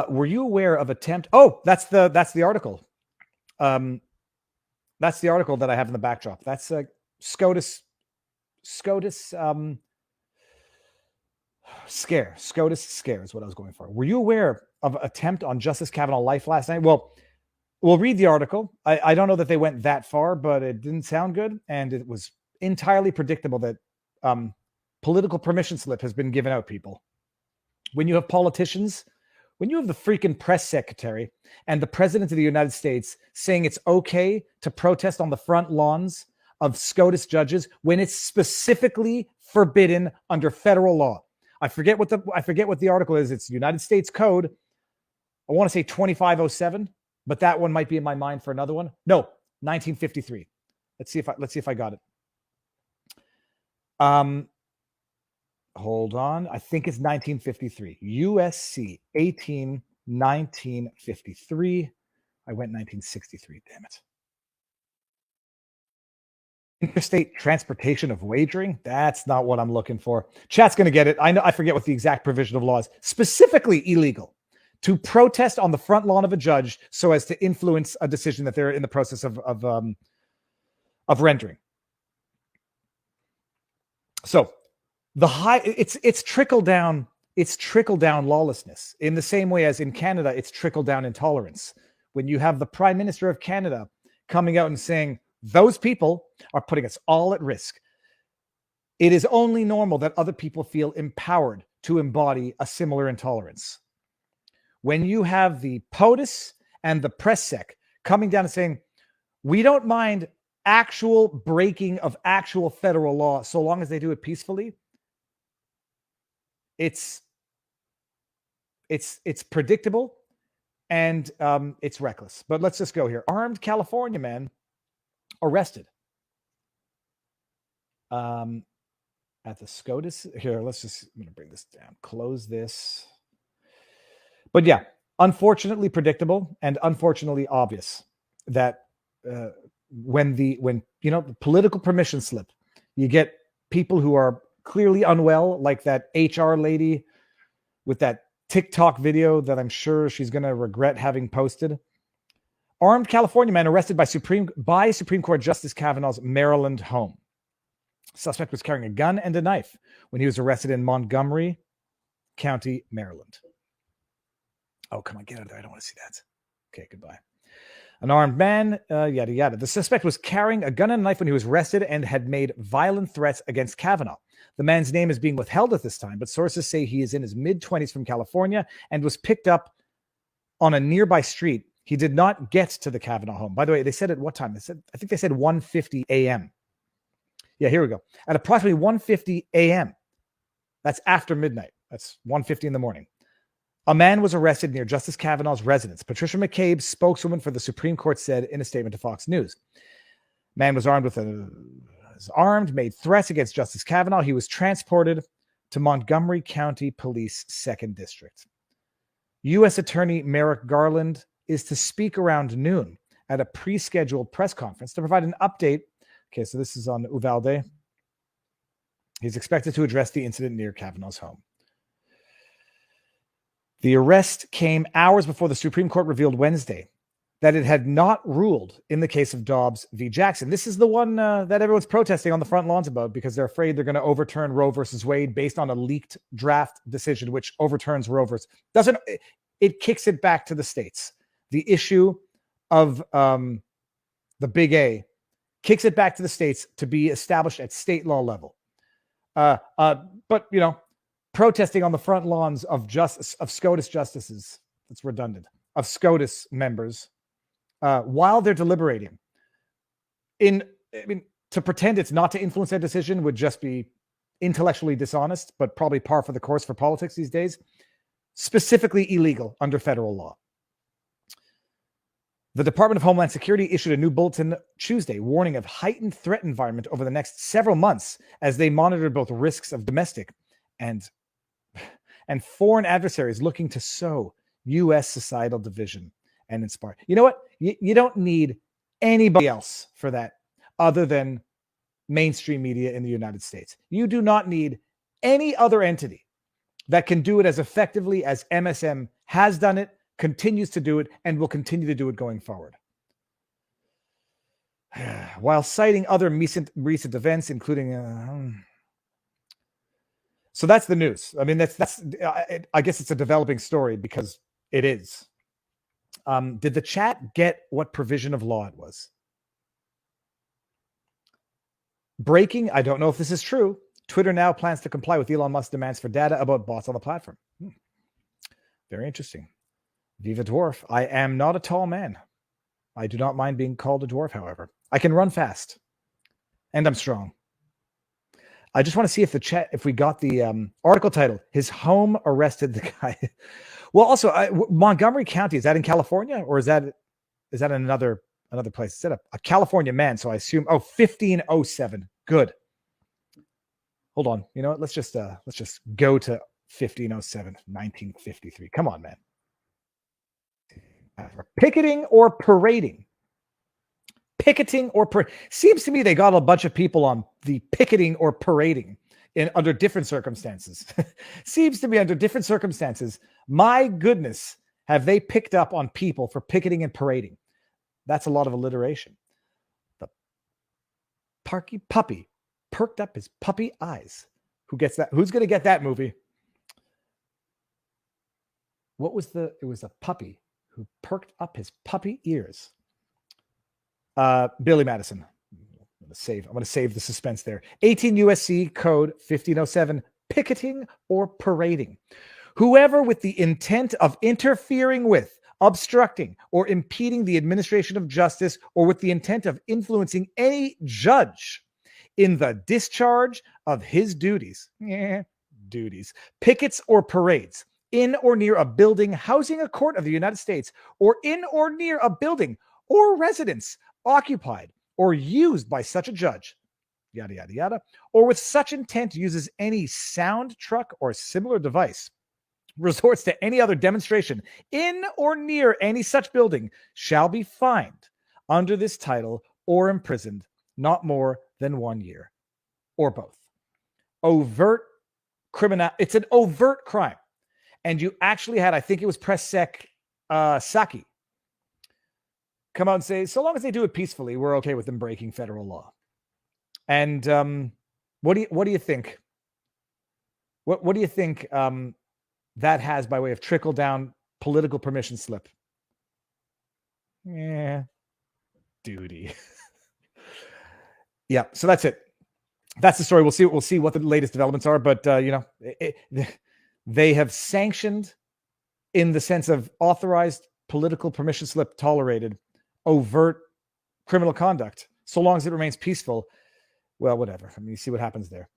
Were you aware of attempt? Oh, that's the article. That's the article that I have in the backdrop. That's SCOTUS scare. SCOTUS scare is what I was going for. Were you aware of attempt on Justice Kavanaugh's life last night? Well, we'll read the article. I don't know that they went that far, but it didn't sound good, and it was entirely predictable that political permission slip has been given out, people. When you have politicians, when you have the freaking press secretary and the president of the United States saying it's okay to protest on the front lawns of SCOTUS judges when it's specifically forbidden under federal law. I forget what the article is. It's United States Code. I want to say 2507, but that one might be in my mind for another one. No, 1953. Let's see if I got it. Hold on. I think it's 1953. USC 1953. I went 1963. Damn it. Interstate transportation of wagering. That's not what I'm looking for. Chat's going to get it. I forget what the exact provision of law is. Specifically illegal to protest on the front lawn of a judge so as to influence a decision that they're in the process of rendering. So it's trickle down lawlessness in the same way as in Canada it's trickle down intolerance. When you have the Prime Minister of Canada coming out and saying those people are putting us all at risk, it is only normal that other people feel empowered to embody a similar intolerance. When you have the POTUS and the press sec coming down and saying we don't mind actual breaking of actual federal law so long as they do it peacefully, it's predictable and it's reckless. But let's just go here. Armed California man arrested at the SCOTUS. Here, I'm going to bring this down. Close this. But yeah, unfortunately predictable and unfortunately obvious that when the political permission slip, you get people who are clearly unwell, like that HR lady with that TikTok video that I'm sure she's going to regret having posted. Armed California man arrested by Supreme Court Justice Kavanaugh's Maryland home. Suspect was carrying a gun and a knife when he was arrested in Montgomery County, Maryland. Oh, come on, get out of there. I don't want to see that. Okay, goodbye. An armed man, yada, yada. The suspect was carrying a gun and a knife when he was arrested and had made violent threats against Kavanaugh. The man's name is being withheld at this time, but sources say he is in his mid-20s from California and was picked up on a nearby street. He did not get to the Kavanaugh home. By the way, they said at what time? I think they said 1:50 a.m. Yeah, here we go. At approximately 1:50 a.m. That's after midnight. That's 1:50 in the morning. A man was arrested near Justice Kavanaugh's residence. Patricia McCabe, spokeswoman for the Supreme Court, said in a statement to Fox News. Man was armed, made threats against Justice Kavanaugh. He was transported to Montgomery County Police 2nd District. U.S. Attorney Merrick Garland is to speak around noon at a pre-scheduled press conference to provide an update. Okay, so this is on Uvalde. He's expected to address the incident near Kavanaugh's home. The arrest came hours before the Supreme Court revealed Wednesday that it had not ruled in the case of Dobbs v. Jackson. This is the one that everyone's protesting on the front lawns about because they're afraid they're going to overturn Roe versus Wade based on a leaked draft decision, which overturns Roe versus it kicks it back to the states. The issue of the big A kicks it back to the states to be established at state law level. But protesting on the front lawns of SCOTUS justices, that's redundant, of SCOTUS members, while they're deliberating. To pretend it's not to influence their decision would just be intellectually dishonest, but probably par for the course for politics these days. Specifically illegal under federal law. The Department of Homeland Security issued a new bulletin Tuesday warning of heightened threat environment over the next several months as they monitored both risks of domestic and foreign adversaries looking to sow U.S. societal division and inspire. You know what? You don't need anybody else for that other than mainstream media in the United States. You do not need any other entity that can do it as effectively as MSM has done it, continues to do it, and will continue to do it going forward. While citing other recent events, including... So that's the news. I mean, I guess it's a developing story because it is. Did the chat get what provision of law it was? Breaking, I don't know if this is true. Twitter now plans to comply with Elon Musk's demands for data about bots on the platform. Very interesting. Viva Dwarf. I am not a tall man. I do not mind being called a dwarf, however. I can run fast. And I'm strong. I just want to see if if we got the article title, His Home Arrested the Guy. Well, also, Montgomery County, is that in California? Or is that in another place? It's a California man, so I assume, 1507. Good. Hold on. You know what? Let's just go to 1507, 1953. Come on, man. Picketing or parading? Picketing or seems to me they got a bunch of people on the picketing or parading under different circumstances. Seems to be under different circumstances. My goodness, have they picked up on people for picketing and parading? That's a lot of alliteration. The Parky puppy perked up his puppy eyes. Who gets that? Who's going to get that movie? It was a puppy who perked up his puppy ears. Billy Madison. I'm going to save the suspense there. 18 USC code 1507, picketing or parading. Whoever with the intent of interfering with, obstructing, or impeding the administration of justice, or with the intent of influencing any judge in the discharge of his duties, pickets or parades, in or near a building housing a court of the United States, or in or near a building or residence occupied or used by such a judge, yada, yada, yada, or with such intent uses any sound truck or similar device, resorts to any other demonstration in or near any such building, shall be fined under this title or imprisoned not more than 1 year, or both. Overt criminal. It's an overt crime. And you actually had, I think it was Press Sec Saki, come out and say, so long as they do it peacefully, we're okay with them breaking federal law. And what do you think? What do you think that has by way of trickle down political permission slip? Yeah, duty. Yeah, so that's it. That's the story. We'll see what the latest developments are. But they have sanctioned, in the sense of authorized political permission slip tolerated, overt criminal conduct, so long as it remains peaceful. Well, whatever. I mean, you see what happens there.